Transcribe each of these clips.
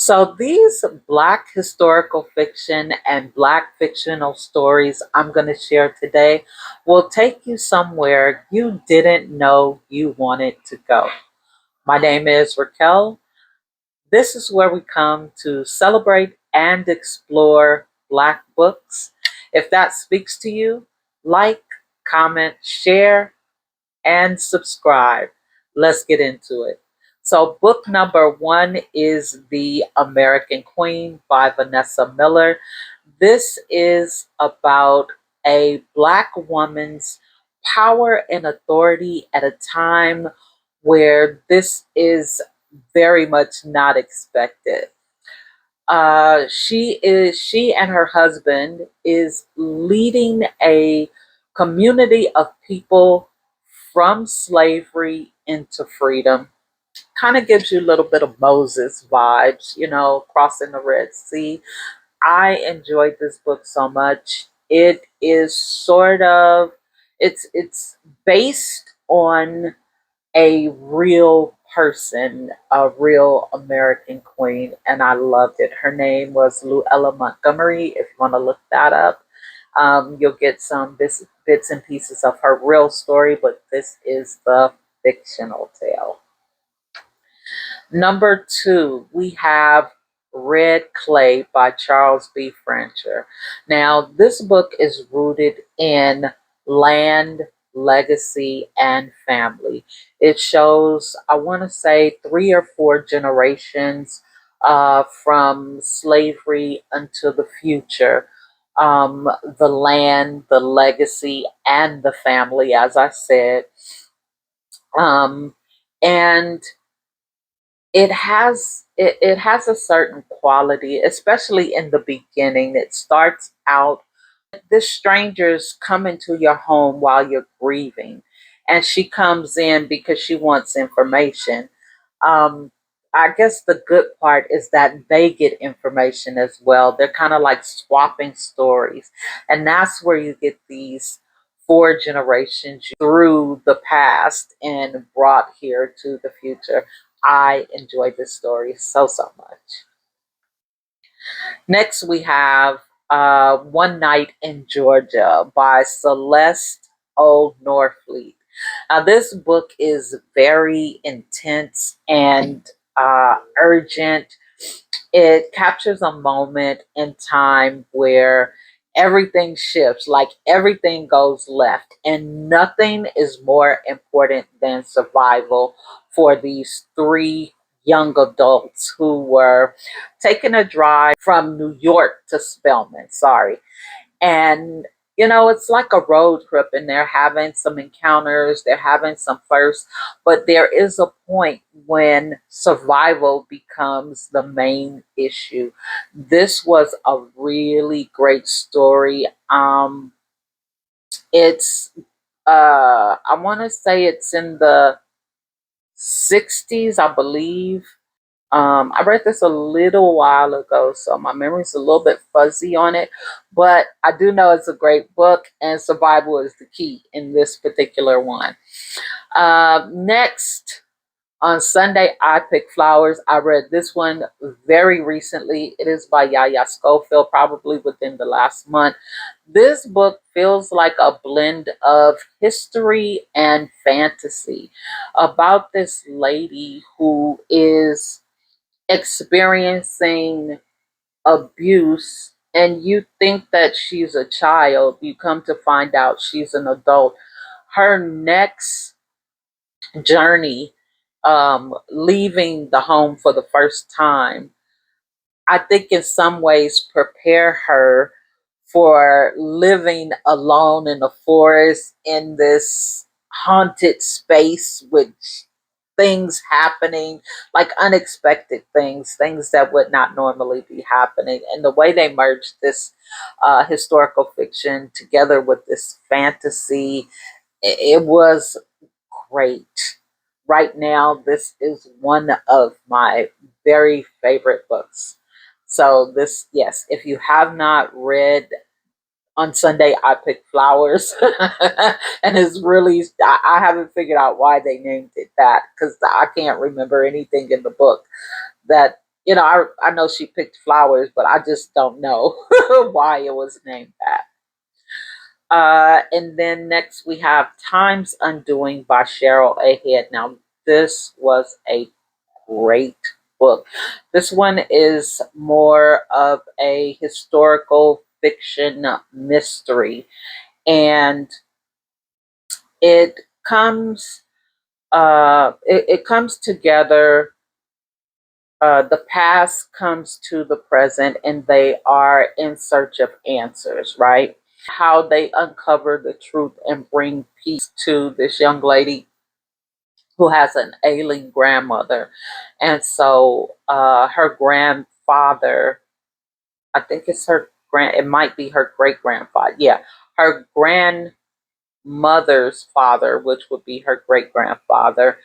So these Black historical fiction and Black fictional stories I'm going to share today will take you somewhere you didn't know you wanted to go. My name is Raquel. This is where we come to celebrate and explore Black books. If that speaks to you, like, comment, share, and subscribe. Let's get into it. So, book number one is The American Queen by Vanessa Miller. This is about a Black woman's power and authority at a time where this is very much not expected. She and her husband is leading a community of people from slavery into freedom. Kind of gives you a little bit of Moses vibes, crossing the Red Sea. I enjoyed this book so much. It is sort of it's based on a real person, a real American queen, and I loved it. Her name was Luella Montgomery. If you want to look that up, you'll get some bits and pieces of her real story, but this is the fictional tale. Number two, we have Red Clay by Charles B. Francher. Now, this book is rooted in land, legacy, and family. It shows, I want to say, 3 or 4 generations from slavery until the future. The land, the legacy, and the family, as I said. Um, and it has a certain quality, especially in the beginning. It starts out, this stranger's come into your home while you're grieving, and she comes in because she wants information. um I guess the good part is that they get information as well. They're kind of like swapping stories, and that's where you get these 4 generations through the past and brought here to the future. I enjoyed this story so much. Next, we have One Night in Georgia by Celeste O. Norfleet. Now, this book is very intense and urgent. It captures a moment in time where everything shifts, like everything goes left, and nothing is more important than survival for these 3 young adults who were taking a drive from New York to Spelman. Sorry. And it's like a road trip, and they're having some encounters, they're having some firsts, but there is a point when survival becomes the main issue. This was a really great story. It's I want to say it's in the 60s, I believe. I read this a little while ago, so my memory's a little bit fuzzy on it, but I do know it's a great book, and survival is the key in this particular one. Next, on Sunday, I Pick Flowers. I read this one very recently. It is by Yaya Schofield, probably within the last month. This book feels like a blend of history and fantasy about this lady who is experiencing abuse, and you think that she's a child. You come to find out she's an adult. Her next journey, leaving the home for the first time, I think in some ways prepare her for living alone in the forest in this haunted space with things happening, like unexpected things that would not normally be happening. And the way they merged this historical fiction together with this fantasy, it was great. Right now, this is one of my very favorite books. So this, yes, if you have not read On Sunday I Pick Flowers, and it's really, I haven't figured out why they named it that, because I can't remember anything in the book that I know she picked flowers, but I just don't know why it was named that. And then next we have Time's Undoing by Cheryl Ahead. Now, this was a great book. This one is more of a historical fiction mystery, and it comes it comes together. The past comes to the present, and they are in search of answers, right? How they uncover the truth and bring peace to this young lady who has an ailing grandmother. And so her grandfather, I think it's it might be her great grandfather. Yeah, her grandmother's father, which would be her great grandfather,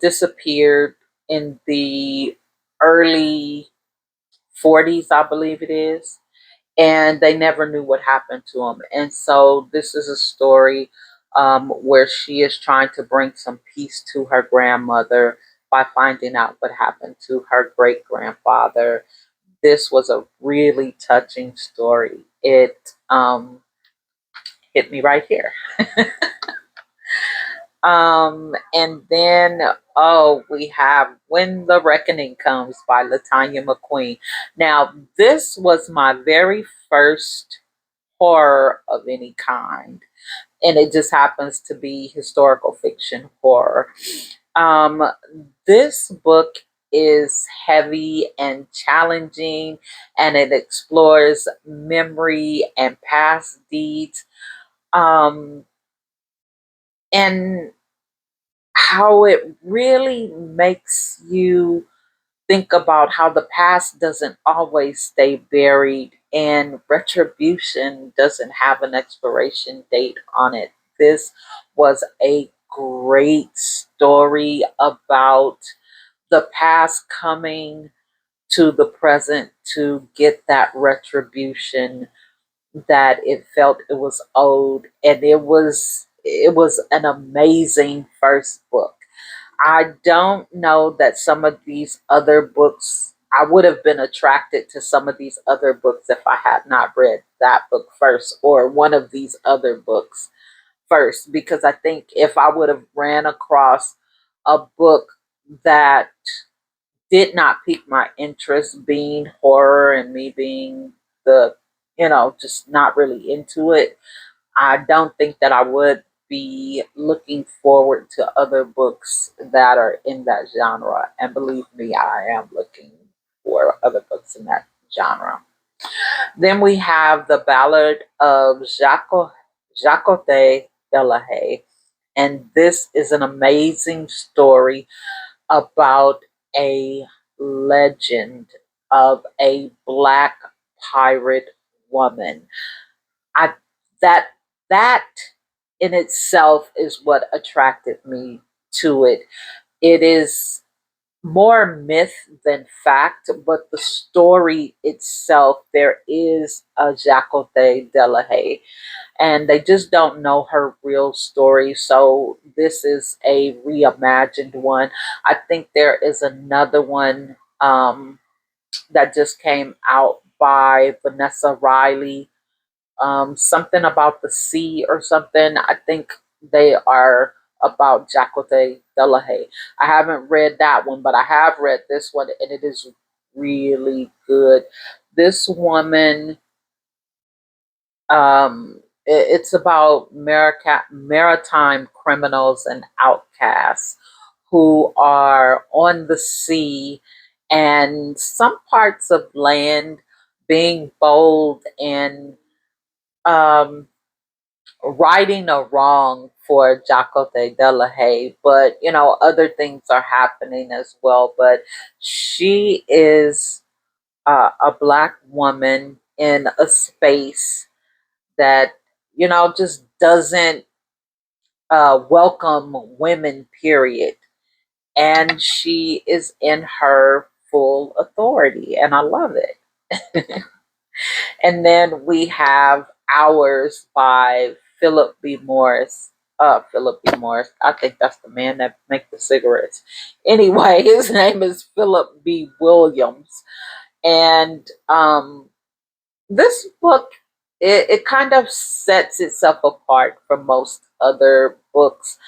disappeared in the early 40s, I believe it is, and they never knew what happened to him. And so this is a story where she is trying to bring some peace to her grandmother by finding out what happened to her great grandfather. This was a really touching story. It hit me right here. And then, oh, we have When the Reckoning Comes by Latanya McQueen. Now, this was my very first horror of any kind, and it just happens to be historical fiction horror. Um, this book is heavy and challenging, and it explores memory and past deeds. Um, and how it really makes you think about how the past doesn't always stay buried and retribution doesn't have an expiration date on it. This was a great story about the past coming to the present to get that retribution that it felt it was owed, and it was an amazing first book. I don't know that some of these other books, I would have been attracted to some of these other books if I had not read that book first or one of these other books first, because I think if I would have ran across a book that did not pique my interest, being horror and me being just not really into it, I don't think that I would be looking forward to other books that are in that genre. And believe me, I am looking for other books in that genre. Then we have The Ballad of Jacote Delahaye. And this is an amazing story about a legend of a black pirate woman. I that that in itself is what attracted me to it. It is more myth than fact, but the story itself, there is a Jacote Delahaye, and they just don't know her real story. So this is a reimagined one. I think there is another one that just came out by Vanessa Riley, something about the sea or something. I think they are about Jacote Delahaye. I haven't read that one, but I have read this one, and it is really good. This woman, it's about maritime criminals and outcasts who are on the sea and some parts of land, being bold and um, righting a wrong for Jacote Delahaye, but other things are happening as well. But she is a black woman in a space that just doesn't welcome women. Period, and she is in her full authority, and I love it. And then we have Hours by Philip B. Morris. Philip B. Morris. I think that's the man that make the cigarettes. Anyway, his name is Philip B. Williams, and this book, it kind of sets itself apart from most other books,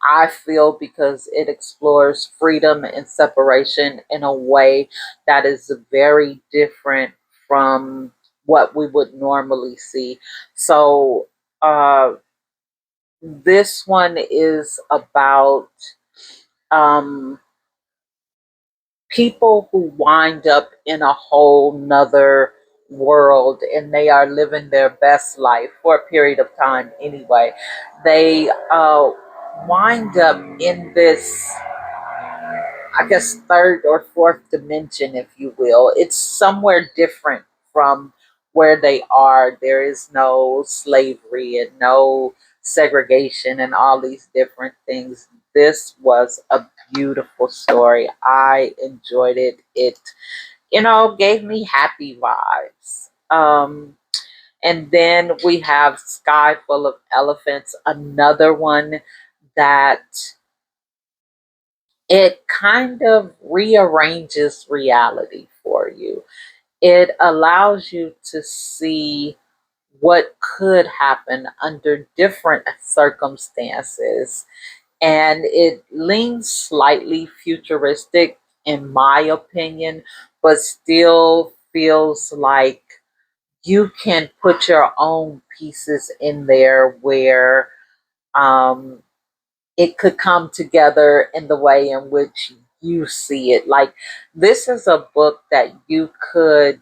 I feel, because it explores freedom and separation in a way that is very different from what we would normally see. So this one is about um, people who wind up in a whole nother world, and they are living their best life for a period of time anyway. They wind up in this, I guess, third or fourth dimension, if you will. It's somewhere different from where they are. There is no slavery and no segregation and all these different things. This was a beautiful story. I enjoyed it. It, gave me happy vibes. And then we have Sky Full of Elephants, another one that it kind of rearranges reality for you. It allows you to see what could happen under different circumstances. And it leans slightly futuristic, in my opinion, but still feels like you can put your own pieces in there where um, it could come together in the way in which you see it. Like, this is a book that you could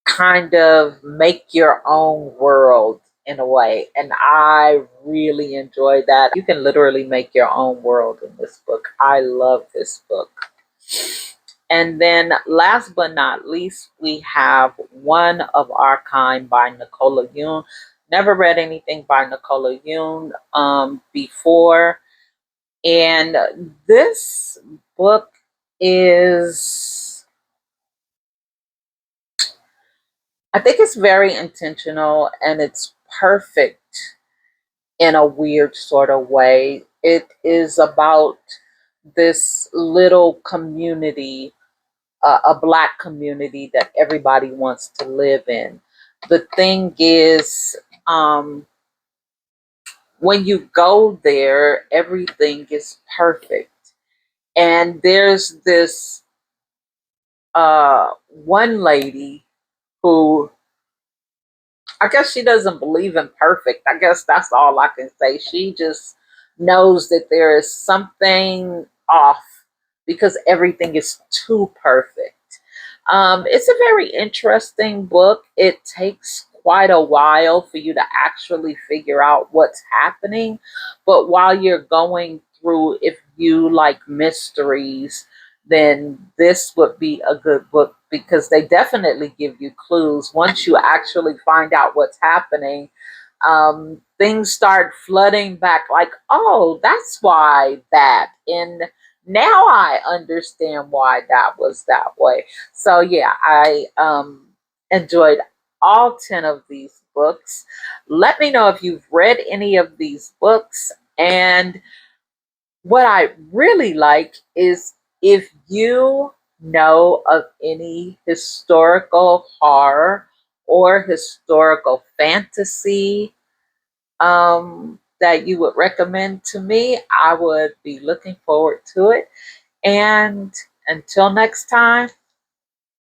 kind of make your own world in a way. And I really enjoy that. You can literally make your own world in this book. I love this book. And then last but not least, we have One of Our Kind by Nicola Yoon. Never read anything by Nicola Yoon before. And this book is, I think it's very intentional and it's perfect in a weird sort of way. It is about this little community, a black community that everybody wants to live in. The thing is, when you go there, everything is perfect. And there's this one lady who, I guess she doesn't believe in perfect. I guess that's all I can say. She just knows that there is something off because everything is too perfect. It's a very interesting book. It takes quite a while for you to actually figure out what's happening. But while you're going through, if you like mysteries, then this would be a good book because they definitely give you clues. Once you actually find out what's happening, things start flooding back like, oh, that's why that. And now I understand why that was that way. So yeah, I enjoyed all 10 of these books. Let me know if you've read any of these books. And what I really like is if you know of any historical horror or historical fantasy that you would recommend to me, I would be looking forward to it. And until next time,